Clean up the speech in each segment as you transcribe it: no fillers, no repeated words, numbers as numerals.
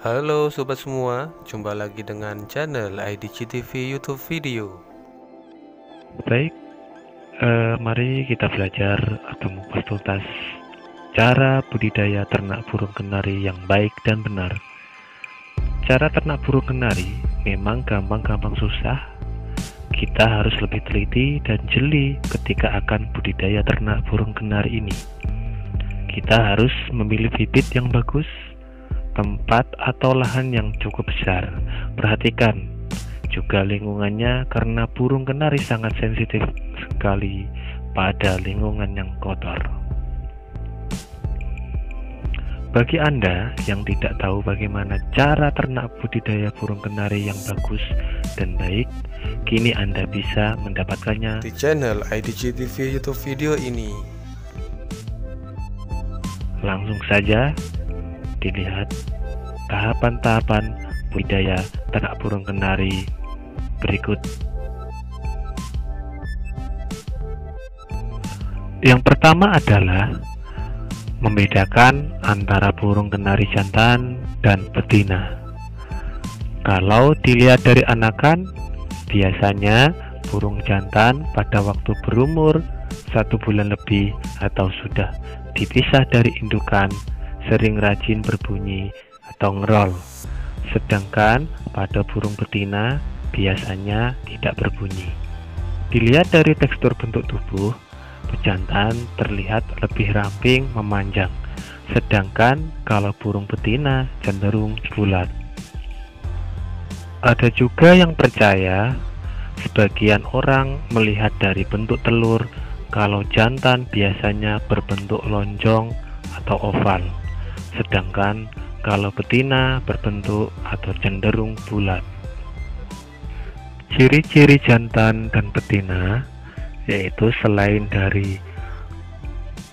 Halo sobat semua, jumpa lagi dengan channel IDC TV YouTube video. Baik, mari kita belajar atau mengupas tuntas cara budidaya ternak burung kenari yang baik dan benar. Cara ternak burung kenari memang gampang-gampang susah. Kita harus lebih teliti dan jeli ketika akan budidaya ternak burung kenari ini. Kita harus memilih bibit yang bagus, tempat atau lahan yang cukup besar. Perhatikan juga lingkungannya, karena burung kenari sangat sensitif sekali pada lingkungan yang kotor. Bagi Anda yang tidak tahu bagaimana cara ternak budidaya burung kenari yang bagus dan baik, kini Anda bisa mendapatkannya Di channel IDC TV YouTube video ini. Langsung saja dilihat tahapan-tahapan budidaya ternak burung kenari berikut. Yang pertama adalah membedakan antara burung kenari jantan dan betina. Kalau dilihat dari anakan, biasanya burung jantan pada waktu berumur 1 bulan lebih atau sudah dipisah dari indukan sering rajin berbunyi atau ngerol, sedangkan pada burung betina biasanya tidak berbunyi. Dilihat dari tekstur bentuk tubuh, pejantan terlihat lebih ramping memanjang, sedangkan kalau burung betina cenderung bulat. Ada juga yang percaya, sebagian orang melihat dari bentuk telur, kalau jantan biasanya berbentuk lonjong atau oval, sedangkan kalau betina berbentuk atau cenderung bulat. Ciri-ciri jantan dan betina yaitu selain dari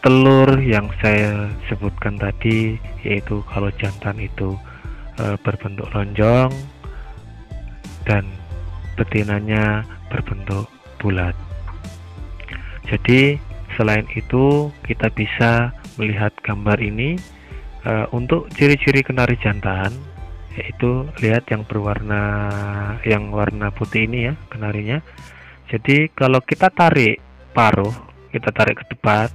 telur yang saya sebutkan tadi, yaitu kalau jantan itu berbentuk lonjong dan betinanya berbentuk bulat. Jadi selain itu kita bisa melihat gambar ini. Untuk ciri-ciri kenari jantan, yaitu lihat yang warna putih ini ya, kenarinya. Jadi kalau kita tarik paruh, kita tarik ke depan,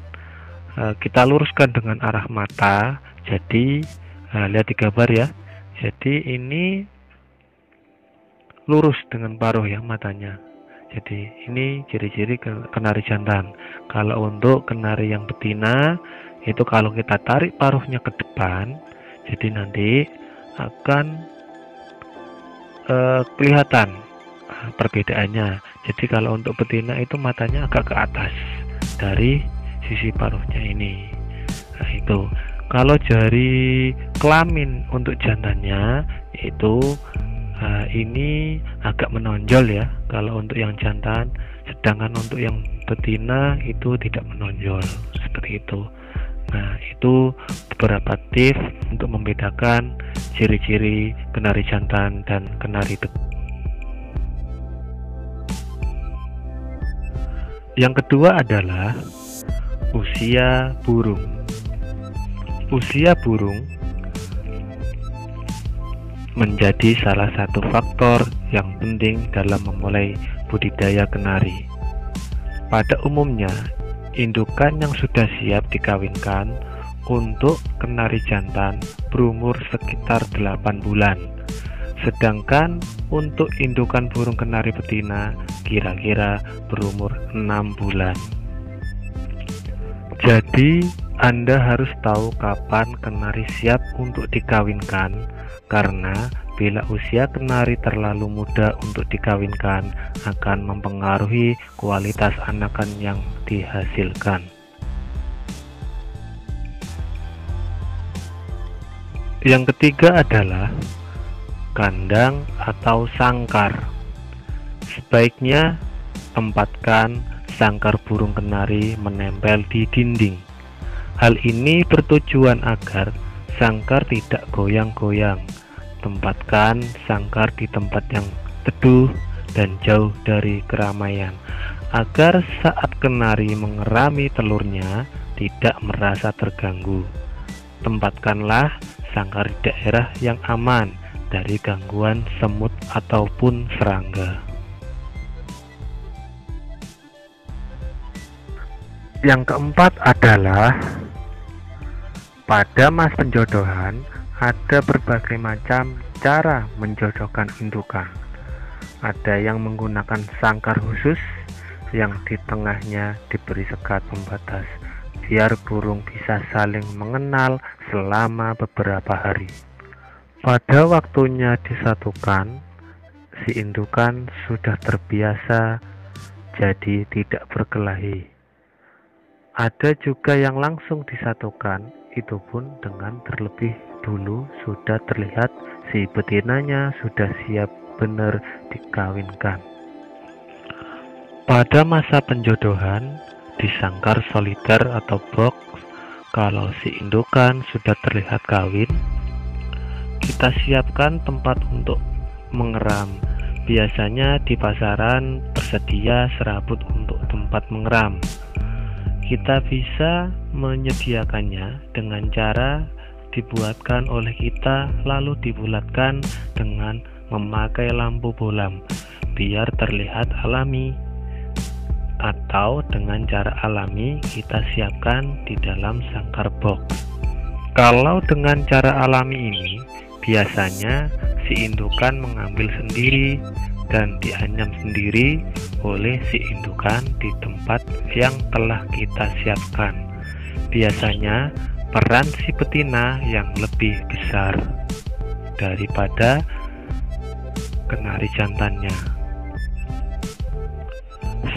kita luruskan dengan arah mata. Jadi lihat di gambar ya. Jadi ini lurus dengan paruh ya matanya. Jadi ini ciri-ciri kenari jantan. Kalau untuk kenari yang betina, itu kalau kita tarik paruhnya ke depan, jadi nanti akan kelihatan perbedaannya. Jadi kalau untuk betina itu matanya agak ke atas dari sisi paruhnya ini. Nah itu. Kalau dari kelamin untuk jantannya itu ini agak menonjol ya kalau untuk yang jantan, sedangkan untuk yang betina itu tidak menonjol seperti itu. Nah itu beberapa tips untuk membedakan ciri-ciri kenari jantan dan kenari betina. Yang kedua adalah usia burung. Usia burung menjadi salah satu faktor yang penting dalam memulai budidaya kenari. Pada umumnya, indukan yang sudah siap dikawinkan untuk kenari jantan berumur sekitar 8 bulan. Sedangkan untuk indukan burung kenari betina kira-kira berumur 6 bulan. Jadi, Anda harus tahu kapan kenari siap untuk dikawinkan, karena bila usia kenari terlalu muda untuk dikawinkan akan mempengaruhi kualitas anakan yang dihasilkan. Yang ketiga adalah kandang atau sangkar. Sebaiknya tempatkan sangkar burung kenari menempel di dinding. Hal ini bertujuan agar sangkar tidak goyang-goyang. Tempatkan sangkar di tempat yang teduh dan jauh dari keramaian, agar saat kenari mengerami telurnya tidak merasa terganggu. Tempatkanlah sangkar di daerah yang aman dari gangguan semut ataupun serangga. Yang keempat adalah pada masa penjodohan ada berbagai macam cara menjodohkan indukan. Ada yang menggunakan sangkar khusus yang di tengahnya diberi sekat pembatas biar burung bisa saling mengenal selama beberapa hari. Pada waktunya disatukan, si indukan sudah terbiasa jadi tidak berkelahi. Ada juga yang langsung disatukan, itu pun dengan terlebih dulu sudah terlihat si betinanya sudah siap benar dikawinkan. Pada masa penjodohan, di sangkar soliter atau box, kalau si indukan sudah terlihat kawin, kita siapkan tempat untuk mengeram. Biasanya di pasaran tersedia serabut untuk tempat mengeram. Kita bisa menyediakannya dengan cara dibuatkan oleh kita lalu dibulatkan dengan memakai lampu bolam biar terlihat alami, atau dengan cara alami kita siapkan di dalam sangkar box. Kalau dengan cara alami ini biasanya si indukan mengambil sendiri dan dianyam sendiri oleh si indukan di tempat yang telah kita siapkan. Biasanya peran si betina yang lebih besar daripada kenari jantannya.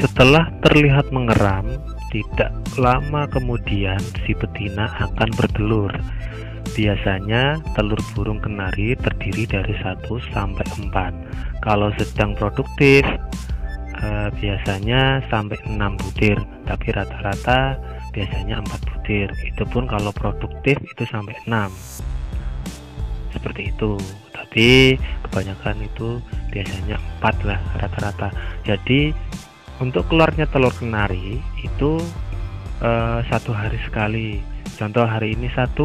Setelah terlihat mengeram, tidak lama kemudian si betina akan bertelur. Biasanya telur burung kenari terdiri dari 1 sampai 4. Kalau sedang produktif biasanya sampai 6 butir, tapi rata-rata biasanya 4 butir. Itu pun kalau produktif itu sampai 6. Seperti itu. Tapi kebanyakan itu biasanya 4 lah rata-rata. Jadi untuk keluarnya telur kenari itu 1 hari sekali. Contoh hari ini 1,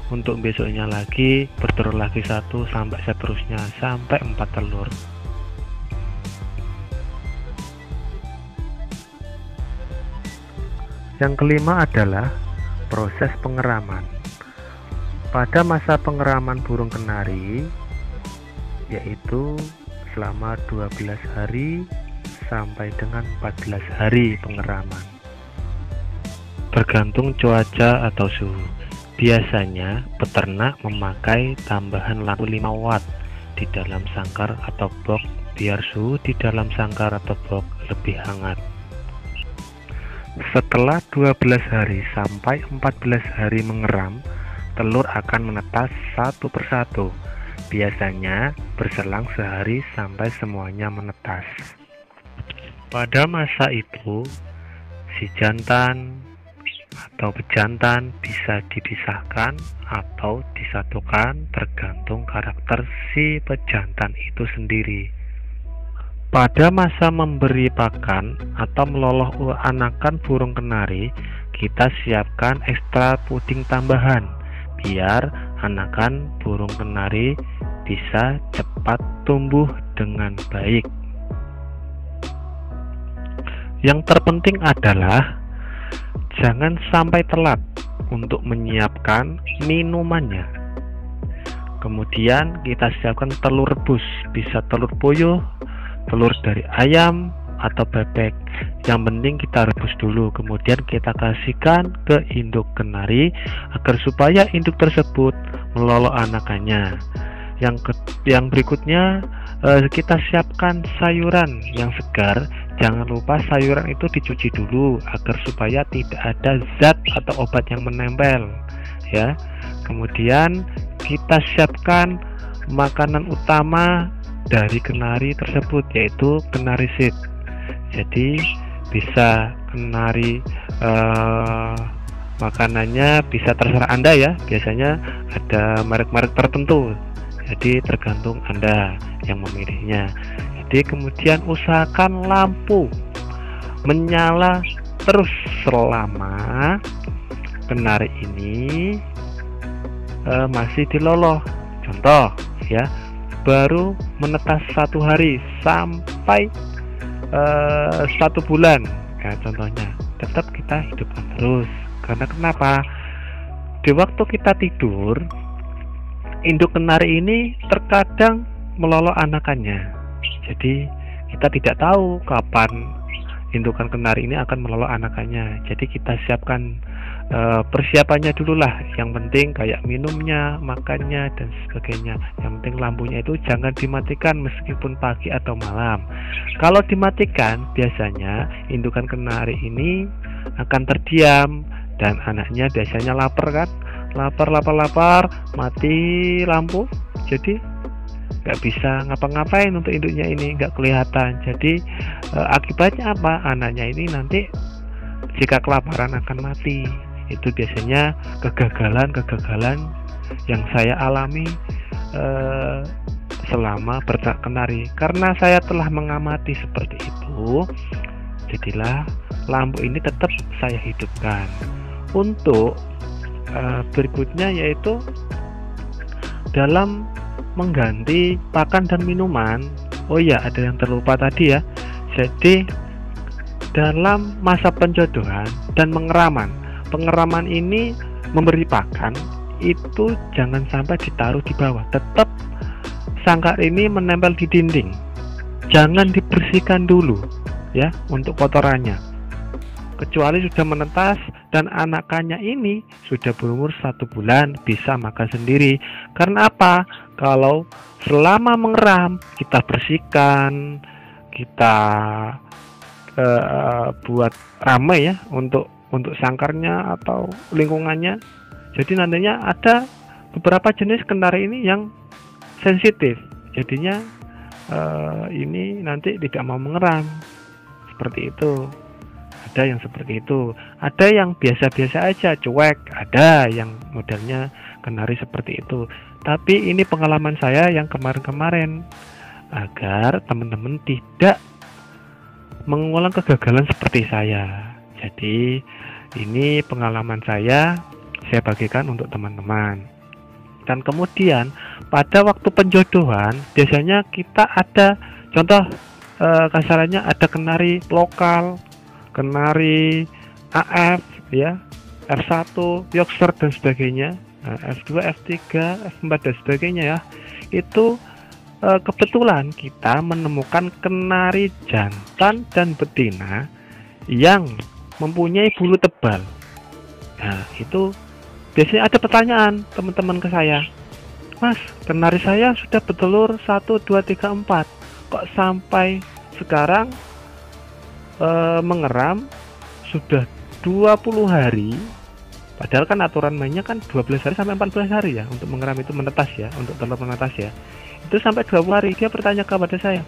untuk besoknya lagi bertelur lagi 1 sampai seterusnya sampai 4 telur. Yang kelima adalah proses pengeraman. Pada masa pengeraman burung kenari yaitu selama 12 hari sampai dengan 14 hari pengeraman, tergantung cuaca atau suhu. Biasanya peternak memakai tambahan lampu 5 watt di dalam sangkar atau box biar suhu di dalam sangkar atau box lebih hangat. Setelah 12 hari sampai 14 hari mengeram, telur akan menetas satu persatu. Biasanya berselang sehari sampai semuanya menetas. Pada masa itu, si jantan atau bejantan bisa dipisahkan atau disatukan tergantung karakter si bejantan itu sendiri. Pada masa memberi pakan atau meloloh anakan burung kenari, kita siapkan ekstra puding tambahan biar anakan burung kenari bisa cepat tumbuh dengan baik. Yang terpenting adalah jangan sampai telat untuk menyiapkan minumannya. Kemudian kita siapkan telur rebus, bisa telur puyuh, telur dari ayam atau bebek. Yang penting kita rebus dulu, kemudian kita kasihkan ke induk kenari agar supaya induk tersebut meloloh anakannya. Yang berikutnya kita siapkan sayuran yang segar. Jangan lupa sayuran itu dicuci dulu agar supaya tidak ada zat atau obat yang menempel ya. Kemudian kita siapkan makanan utama dari kenari tersebut yaitu kenari seed. Jadi bisa kenari makanannya bisa terserah Anda ya. Biasanya ada merek-merek tertentu. Jadi tergantung Anda yang memilihnya. Jadi kemudian usahakan lampu menyala terus selama kenari ini masih diloloh. Contoh ya, baru menetas 1 hari sampai 1 bulan ya, contohnya tetap kita hidupkan terus. Karena kenapa? Di waktu kita tidur, induk kenari ini terkadang melolok anakannya. Jadi kita tidak tahu kapan indukan kenari ini akan melolok anakannya. Jadi kita siapkan persiapannya dulu lah. Yang penting kayak minumnya, makannya, dan sebagainya. Yang penting lampunya itu jangan dimatikan meskipun pagi atau malam. Kalau dimatikan, biasanya indukan kenari ini akan terdiam dan anaknya biasanya lapar kan, lapar, mati lampu. Jadi nggak bisa ngapa-ngapain untuk induknya ini, nggak kelihatan. Jadi akibatnya apa? Anaknya ini nanti jika kelaparan akan mati. Itu biasanya kegagalan yang saya alami selama berternak kenari. Karena saya telah mengamati seperti itu, jadilah lampu ini tetap saya hidupkan. Untuk berikutnya yaitu dalam mengganti pakan dan minuman. Oh ya, ada yang terlupa tadi ya. Jadi dalam masa penjodohan dan pengeraman ini memberi pakan itu jangan sampai ditaruh di bawah. Tetap sangkar ini menempel di dinding. Jangan dibersihkan dulu ya untuk kotorannya. Kecuali sudah menetas dan anakannya ini sudah berumur 1 bulan, bisa makan sendiri. Karena apa? Kalau selama mengeram kita bersihkan, kita buat ramai ya untuk sangkarnya atau lingkungannya. Jadi nantinya ada beberapa jenis kenari ini yang sensitif. Jadinya ini nanti tidak mau mengeram. Seperti itu. Ada yang seperti itu. Ada yang biasa-biasa aja, cuek. Ada yang modelnya kenari seperti itu. Tapi ini pengalaman saya yang kemarin-kemarin, agar teman-teman tidak mengulang kegagalan seperti saya. Jadi ini pengalaman saya bagikan untuk teman-teman. Dan kemudian pada waktu penjodohan biasanya kita ada contoh kasarannya ada kenari lokal, kenari AF ya, F1, Yorkshire dan sebagainya, F2, F3, F4 dan sebagainya ya. Itu kebetulan kita menemukan kenari jantan dan betina yang mempunyai bulu tebal. Nah, itu biasanya ada pertanyaan teman-teman ke saya, Mas, kenari saya sudah bertelur 1, 2, 3, 4, kok sampai sekarang mengeram sudah 20 hari, padahal kan aturan mainnya kan 12 hari sampai 14 hari ya untuk mengeram itu menetas ya, untuk telur menetas ya. Itu sampai 20 hari. Dia bertanya kepada saya,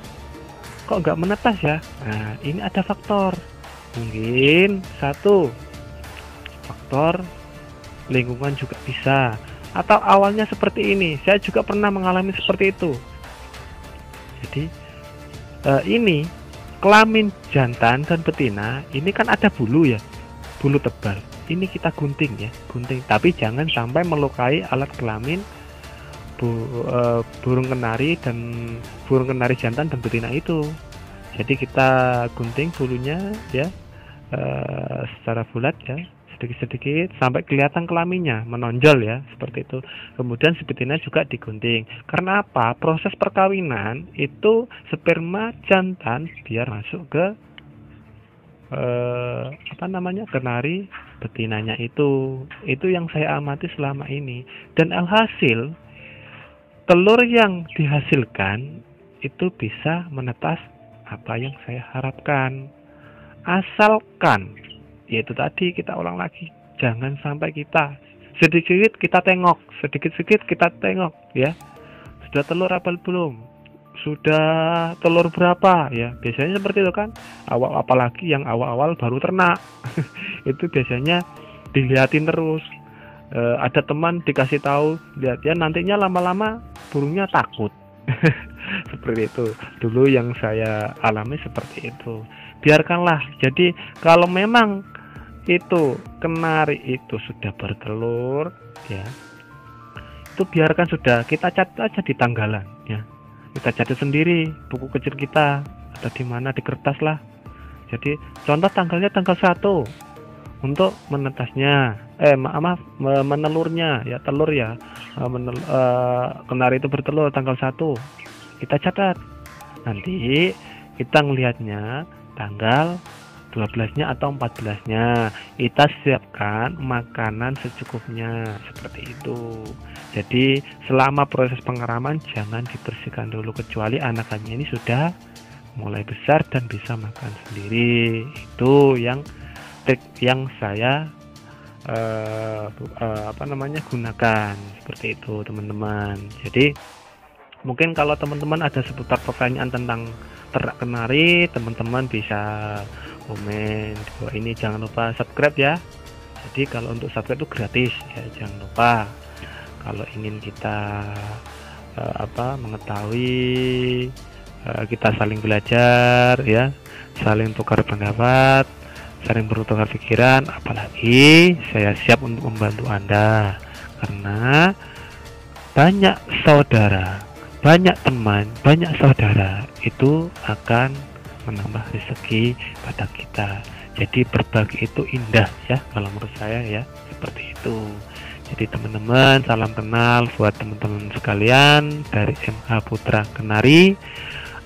kok nggak menetas ya? Nah, ini ada faktor. Mungkin satu faktor lingkungan juga bisa, atau awalnya seperti ini. Saya juga pernah mengalami seperti itu. Jadi ini kelamin jantan dan betina ini kan ada bulu ya, bulu tebal. Ini kita gunting ya, gunting. Tapi jangan sampai melukai alat kelamin burung kenari jantan dan betina itu. Jadi kita gunting bulunya ya secara bulat ya, sedikit-sedikit sampai kelihatan kelaminnya menonjol ya, seperti itu. Kemudian si betina juga digunting. Karena apa? Proses perkawinan itu sperma jantan biar masuk ke kenari betinanya itu yang saya amati selama ini. Dan alhasil telur yang dihasilkan itu bisa menetas apa yang saya harapkan, asalkan yaitu tadi kita ulang lagi, jangan sampai kita sedikit kita tengok ya, sudah telur apa belum, sudah telur berapa ya, biasanya seperti itu kan. Apalagi yang awal-awal baru ternak itu biasanya dilihatin terus. Ada teman dikasih tahu, lihat ya, nantinya lama-lama burungnya takut. Seperti itu dulu yang saya alami, seperti itu. Biarkanlah. Jadi kalau memang itu kenari itu sudah bertelur ya, itu biarkan sudah, kita catat aja di tanggalan ya. Kita catat sendiri buku kecil kita ada di mana, di kertas lah. Jadi contoh tanggalnya tanggal 1 untuk menetasnya, menelurnya ya, telur ya, kenari itu bertelur tanggal 1 kita catat. Nanti kita ngelihatnya tanggal 12-nya atau 14-nya, kita siapkan makanan secukupnya seperti itu. Jadi selama proses pengeraman jangan dibersihkan dulu, kecuali anakannya ini sudah mulai besar dan bisa makan sendiri. Itu yang trik yang saya gunakan seperti itu teman-teman. Jadi mungkin kalau teman-teman ada seputar pertanyaan tentang ternak kenari, teman-teman bisa komen di bawah ini. Jangan lupa subscribe ya. Jadi kalau untuk subscribe itu gratis ya, jangan lupa. Kalau ingin kita mengetahui, kita saling belajar ya, saling tukar pendapat, saling bertukar pikiran, apalagi saya siap untuk membantu Anda, karena banyak saudara, banyak teman, banyak saudara itu akan menambah rezeki pada kita. Jadi berbagi itu indah ya, kalau menurut saya ya, seperti itu. Jadi teman-teman, salam kenal buat teman-teman sekalian dari MH Putra Kenari,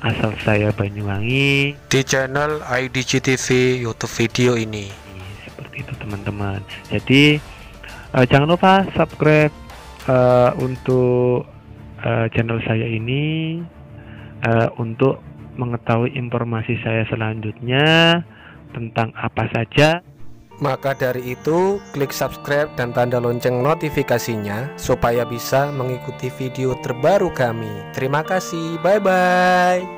asal saya Banyuwangi, di channel IDCTV YouTube video ini. Seperti itu teman-teman. Jadi jangan lupa subscribe untuk channel saya ini, untuk mengetahui informasi saya selanjutnya tentang apa saja. Maka dari itu, klik subscribe dan tanda lonceng notifikasinya supaya bisa mengikuti video terbaru kami. Terima kasih, bye-bye.